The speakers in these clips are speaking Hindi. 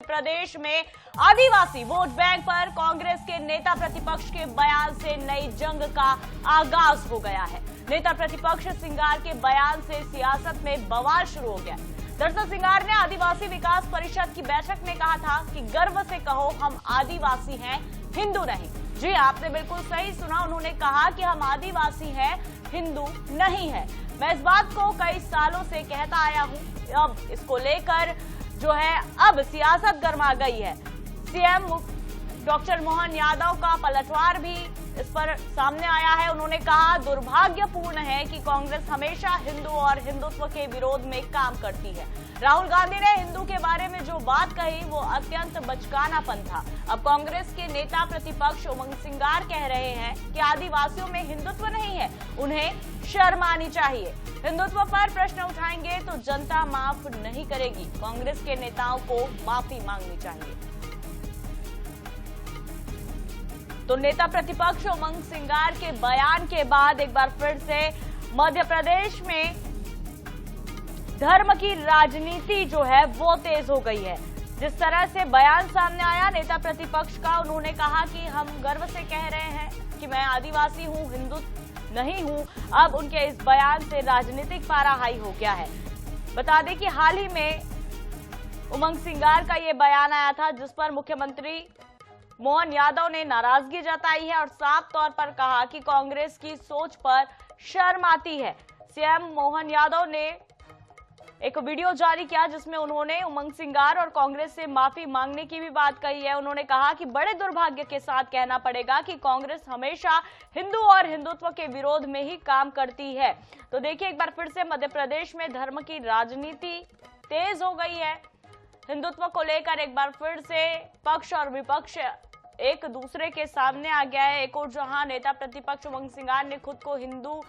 प्रदेश में आदिवासी वोट बैंक पर कांग्रेस के नेता प्रतिपक्ष के बयान से नई जंग का आगाज हो गया है। नेता प्रतिपक्ष सिंगार के बयान से सियासत में बवाल शुरू हो गया। दरअसल सिंगार ने आदिवासी विकास परिषद की बैठक में कहा था कि गर्व से कहो हम आदिवासी हैं, हिंदू नहीं। जी आपने बिल्कुल सही सुना, उन्होंने कहा कि हम आदिवासी हैं, हिंदू नहीं है। मैं इस बात को कई सालों से कहता आया हूं, अब इसको लेकर जो है अब सियासत गर्मा गई है। सीएम डॉक्टर मोहन यादव का पलटवार भी इस पर सामने आया है। उन्होंने कहा दुर्भाग्यपूर्ण है कि कांग्रेस हमेशा हिंदू और हिंदुत्व के विरोध में काम करती है। राहुल गांधी ने हिंदू के बारे में जो बात कही वो अत्यंत बचकानापन था। अब कांग्रेस के नेता प्रतिपक्ष उमंग सिंगार कह रहे हैं कि आदिवासियों में हिंदुत्व नहीं है, उन्हें शर्म आनी चाहिए। हिंदुत्व पर प्रश्न उठाएंगे तो जनता माफ नहीं करेगी। कांग्रेस के नेताओं को माफी मांगनी चाहिए। तो नेता प्रतिपक्ष उमंग सिंगार के बयान के बाद एक बार फिर से मध्य प्रदेश में धर्म की राजनीति जो है वो तेज हो गई है। जिस तरह से बयान सामने आया नेता प्रतिपक्ष का, उन्होंने कहा कि हम गर्व से कह रहे हैं कि मैं आदिवासी हूं, हिंदू नहीं हूं। अब उनके इस बयान से राजनीतिक पारा हाई हो गया है। बता दें कि हाल ही में उमंग सिंगार का ये बयान आया था जिस पर मुख्यमंत्री मोहन यादव ने नाराजगी जताई है और साफ तौर पर कहा कि कांग्रेस की सोच पर शर्म आती है। सीएम मोहन यादव ने एक वीडियो जारी किया जिसमें उन्होंने उमंग सिंगार और कांग्रेस से माफी मांगने की भी बात कही है। उन्होंने कहा कि बड़े दुर्भाग्य के साथ कहना पड़ेगा कि कांग्रेस हमेशा हिंदू और हिंदुत्व के विरोध में ही काम करती है। तो देखिए एक बार फिर से मध्य प्रदेश में धर्म की राजनीति तेज हो गई है। हिंदुत्व को लेकर एक बार फिर से पक्ष और विपक्ष एक दूसरे के सामने आ गया है। एक और जहां नेता प्रतिपक्ष उमंग सिंगार ने खुद को हिंदू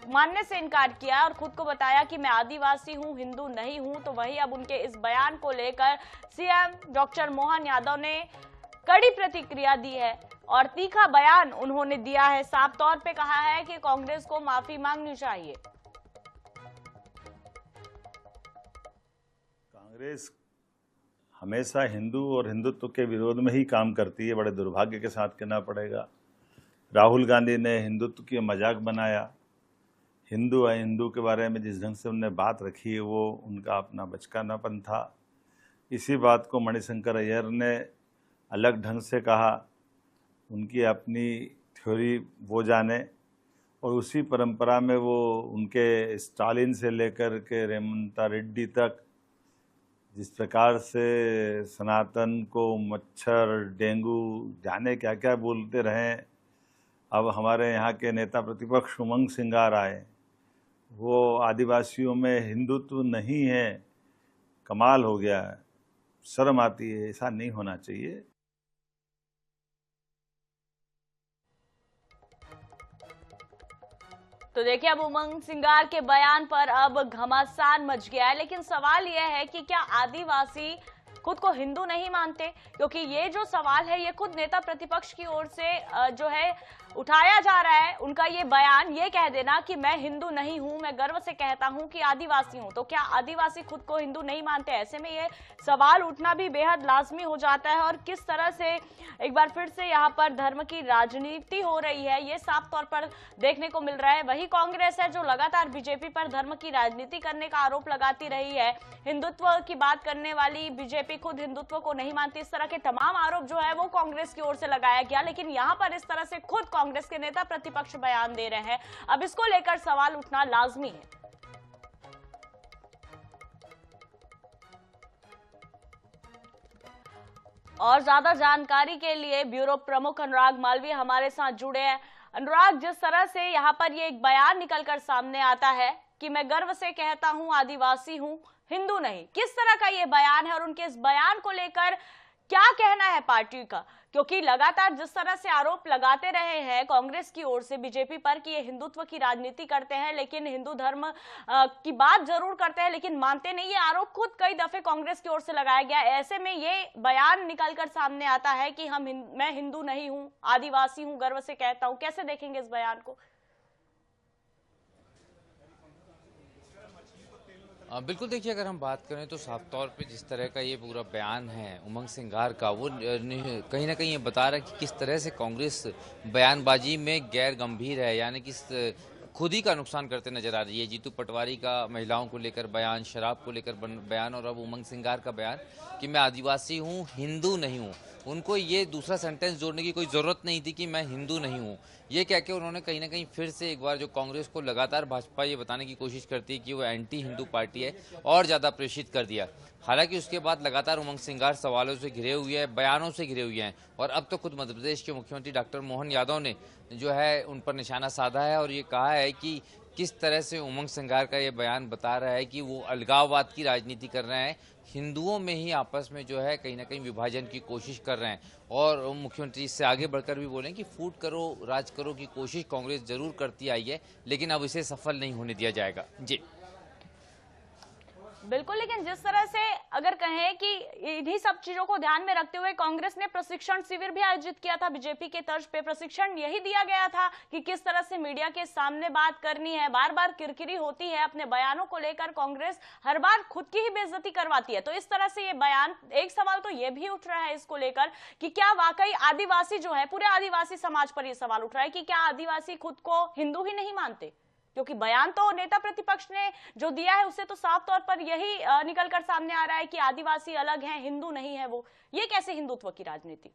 मानने से इनकार किया और खुद को बताया कि मैं आदिवासी हूं, हिंदू नहीं हूं, तो वही अब उनके इस बयान को लेकर सीएम डॉक्टर मोहन यादव ने कड़ी प्रतिक्रिया दी है और तीखा बयान उन्होंने दिया है। साफ तौर पे कहा है कि कांग्रेस को माफी मांगनी चाहिए। कांग्रेस हमेशा हिंदू और हिंदुत्व के विरोध में ही काम करती है। बड़े दुर्भाग्य के साथ कहना पड़ेगा, राहुल गांधी ने हिंदुत्व की मजाक बनाया। हिंदू अहिंदू के बारे में जिस ढंग से उन्होंने बात रखी है वो उनका अपना बचकानापन था। इसी बात को मणिशंकर अय्यर ने अलग ढंग से कहा, उनकी अपनी थ्योरी वो जाने, और उसी परंपरा में वो उनके स्टालिन से लेकर के रेवंत रेड्डी तक जिस प्रकार से सनातन को मच्छर, डेंगू, जाने क्या क्या बोलते रहे। अब हमारे यहाँ के नेता प्रतिपक्ष उमंग सिंगार आए, वो आदिवासियों में हिंदुत्व नहीं है। कमाल हो गया है, शर्म आती है, ऐसा नहीं होना चाहिए। तो देखिए अब उमंग सिंगार के बयान पर अब घमासान मच गया है, लेकिन सवाल यह है कि क्या आदिवासी खुद को हिंदू नहीं मानते? क्योंकि ये जो सवाल है ये खुद नेता प्रतिपक्ष की ओर से जो है उठाया जा रहा है। उनका ये बयान ये कह देना कि मैं हिंदू नहीं हूं, मैं गर्व से कहता हूं कि आदिवासी हूं, तो क्या आदिवासी खुद को हिंदू नहीं मानते? ऐसे में ये सवाल उठना भी बेहद लाजमी हो जाता है। और किस तरह से एक बार फिर से यहाँ पर धर्म की राजनीति हो रही है ये साफ तौर पर देखने को मिल रहा है। वही कांग्रेस है जो लगातार बीजेपी पर धर्म की राजनीति करने का आरोप लगाती रही है। हिंदुत्व की बात करने वाली बीजेपी खुद हिंदुत्व को नहीं मानती। इस तरह के तमाम आरोप जो है वो कांग्रेस की ओर से लगाया गया, लेकिन यहाँ पर इस तरह से खुद कांग्रेस के नेता प्रतिपक्ष बयान दे रहे हैं। अब इसको लेकर सवाल उठना लाजमी है। और ज्यादा जानकारी के लिए ब्यूरो प्रमुख अनुराग मालवीय हमारे साथ जुड़े हैं। अनुराग, जिस तरह से यहाँ पर ये एक बयान निकलकर सामने आता है कि मैं गर्व से कहता हूं आदिवासी हूं, हिंदू नहीं, किस तरह का ये बयान है और उनके इस बयान को लेकर क्या कहना है पार्टी का? क्योंकि लगातार जिस तरह से आरोप लगाते रहे हैं कांग्रेस की ओर से बीजेपी पर कि ये हिंदुत्व की राजनीति करते हैं, लेकिन हिंदू धर्म की बात जरूर करते हैं लेकिन मानते नहीं, ये आरोप खुद कई दफे कांग्रेस की ओर से लगाया गया। ऐसे में ये बयान निकलकर सामने आता है कि मैं हिंदू नहीं हूं, आदिवासी हूं, गर्व से कहता हूं। कैसे देखेंगे इस बयान को? बिल्कुल देखिए, अगर हम बात करें तो साफ तौर पे जिस तरह का ये पूरा बयान है उमंग सिंघार का, वो कहीं ना कहीं ये बता रहा है कि किस तरह से कांग्रेस बयानबाजी में गैर गंभीर है, यानी कि खुद ही का नुकसान करते नजर आ रही है। जीतू पटवारी का महिलाओं को लेकर बयान, शराब को लेकर बयान, और अब उमंग सिंघार का बयान कि मैं आदिवासी हूँ, हिंदू नहीं हूँ। उनको ये दूसरा सेंटेंस जोड़ने की कोई ज़रूरत नहीं थी कि मैं हिंदू नहीं हूँ। ये कह के उन्होंने कहीं ना कहीं फिर से एक बार जो कांग्रेस को लगातार भाजपा ये बताने की कोशिश करती है कि वो एंटी हिंदू पार्टी है, और ज़्यादा प्रेषित कर दिया। हालांकि उसके बाद लगातार उमंग सिंघार सवालों से घिरे हुए हैं, बयानों से घिरे हुए हैं, और अब तो खुद मध्य प्रदेश के मुख्यमंत्री डॉक्टर मोहन यादव ने जो है उन पर निशाना साधा है और ये कहा है कि किस तरह से उमंग सिंघार का ये बयान बता रहा है कि वो अलगाववाद की राजनीति कर रहे हैं, हिंदुओं में ही आपस में जो है कहीं ना कहीं विभाजन की कोशिश कर रहे हैं। और मुख्यमंत्री इससे आगे बढ़कर भी बोले कि फूट करो राज करो की कोशिश कांग्रेस जरूर करती आई है, लेकिन अब इसे सफल नहीं होने दिया जाएगा। जी बिल्कुल, लेकिन जिस तरह से अगर कहें कि इन्हीं सब चीजों को ध्यान में रखते हुए कांग्रेस ने प्रशिक्षण शिविर भी आयोजित किया था बीजेपी के तर्ज पे। प्रशिक्षण यही दिया गया था कि किस तरह से मीडिया के सामने बात करनी है। बार बार किरकिरी होती है अपने बयानों को लेकर, कांग्रेस हर बार खुद की ही बेइज्जती करवाती है। तो इस तरह से ये बयान, एक सवाल तो ये भी उठ रहा है इसको लेकर कि क्या वाकई आदिवासी जो है, पूरे आदिवासी समाज पर यह सवाल उठ रहा है कि क्या आदिवासी खुद को हिंदू ही नहीं मानते? क्योंकि बयान तो नेता प्रतिपक्ष ने जो दिया है उससे तो साफ तौर पर यही निकलकर सामने आ रहा है कि आदिवासी अलग हैं, हिंदू नहीं है वो। ये कैसे हिंदुत्व की राजनीति?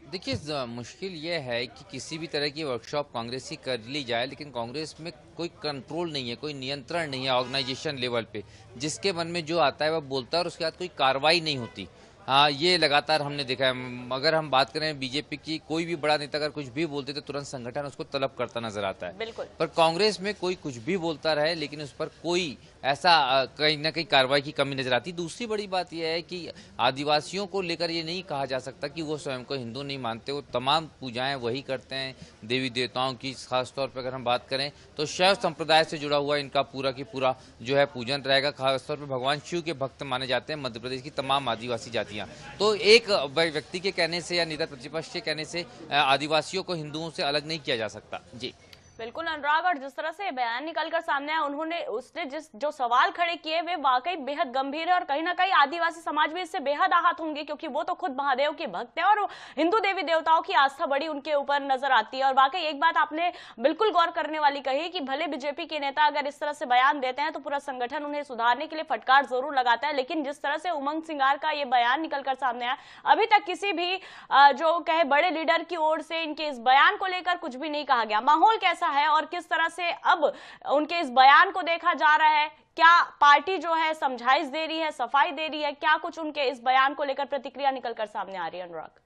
देखिए, मुश्किल ये है कि किसी भी तरह की वर्कशॉप कांग्रेस की कर ली जाए, लेकिन कांग्रेस में कोई कंट्रोल नहीं है, कोई नियंत्रण नहीं है ऑर्गेनाइजेशन लेवल पे। जिसके मन में जो आता है वह बोलता है और उसके बाद कोई कार्रवाई नहीं होती। हाँ, ये लगातार हमने देखा है। अगर हम बात करें बीजेपी की, कोई भी बड़ा नेता अगर कुछ भी बोलते तो तुरंत संगठन उसको तलब करता नजर आता है। बिल्कुल। पर कांग्रेस में कोई कुछ भी बोलता रहे, लेकिन उस पर कोई ऐसा कहीं ना कहीं कार्रवाई की कमी नजर आती। दूसरी बड़ी बात यह है कि आदिवासियों को लेकर ये नहीं कहा जा सकता कि वो स्वयं को हिंदू नहीं मानते। वो तमाम पूजाएं वही करते हैं, देवी देवताओं की। खासतौर पर अगर हम बात करें तो शैव संप्रदाय से जुड़ा हुआ इनका पूरा की पूरा जो है पूजन रहेगा। खासतौर पर भगवान शिव के भक्त माने जाते हैं मध्य प्रदेश की तमाम आदिवासी जातियां। तो एक व्यक्ति के कहने से या नेता प्रतिपक्ष के कहने से आदिवासियों को हिंदुओं से अलग नहीं किया जा सकता। जी बिल्कुल अनुराग, और जिस तरह से बयान निकलकर सामने आया, उसने जो सवाल खड़े किए वे वाकई बेहद गंभीर है, और कहीं ना कहीं आदिवासी समाज भी इससे बेहद आहत होंगे, क्योंकि वो तो खुद महादेव के भक्त हैं और हिंदू देवी देवताओं की आस्था बड़ी उनके ऊपर नजर आती है। और वाकई एक बात आपने बिल्कुल गौर करने वाली कही कि भले बीजेपी के नेता अगर इस तरह से बयान देते हैं तो पूरा संगठन उन्हें सुधारने के लिए फटकार जरूर लगाता है, लेकिन जिस तरह से उमंग सिंघार का ये बयान निकलकर सामने आया, अभी तक किसी भी जो कहे बड़े लीडर की ओर से इनके इस बयान को लेकर कुछ भी नहीं कहा गया। माहौल कैसा है और किस तरह से अब उनके इस बयान को देखा जा रहा है? क्या पार्टी जो है समझाइश दे रही है, सफाई दे रही है? क्या कुछ उनके इस बयान को लेकर प्रतिक्रिया निकलकर सामने आ रही है अनुराग?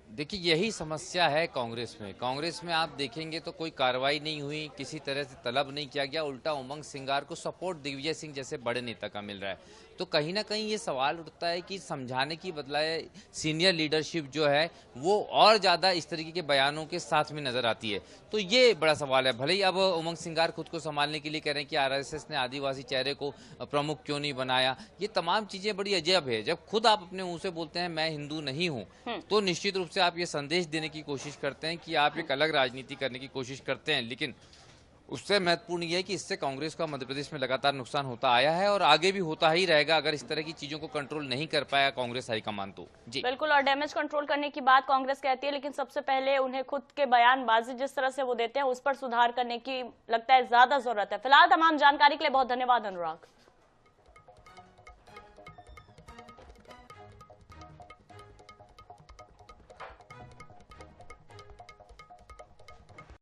देखिए, यही समस्या है कांग्रेस में। कांग्रेस में आप देखेंगे तो कोई कार्रवाई नहीं हुई, किसी तरह से तलब नहीं किया गया, उल्टा उमंग सिंघार को सपोर्ट दिग्विजय सिंह जैसे बड़े नेता का मिल रहा है। तो कहीं ना कहीं ये सवाल उठता है कि समझाने की बदलाए सीनियर लीडरशिप जो है वो और ज़्यादा इस तरीके के बयानों के साथ में नजर आती है। तो ये बड़ा सवाल है। भले ही अब उमंग सिंघार खुद को संभालने के लिए कह रहे हैं कि आरएसएस ने आदिवासी चेहरे को प्रमुख क्यों नहीं बनाया, ये तमाम चीजें बड़ी अजब है। जब खुद आप अपने मुंह से बोलते हैं मैं हिंदू नहीं हूँ, तो निश्चित रूप से आप ये संदेश देने की कोशिश करते हैं कि आप एक अलग राजनीति करने की कोशिश करते हैं। लेकिन उससे महत्वपूर्ण यह है कि इससे कांग्रेस का मध्य प्रदेश में लगातार नुकसान होता आया है और आगे भी होता ही रहेगा अगर इस तरह की चीजों को कंट्रोल नहीं कर पाया कांग्रेस हाईकमान तो। जी बिल्कुल, और डैमेज कंट्रोल करने की बात कांग्रेस कहती है, लेकिन सबसे पहले उन्हें खुद के बयानबाजी जिस तरह से वो देते हैं उस पर सुधार करने की लगता है ज्यादा जरूरत है। फिलहाल तमाम जानकारी के लिए बहुत धन्यवाद अनुराग।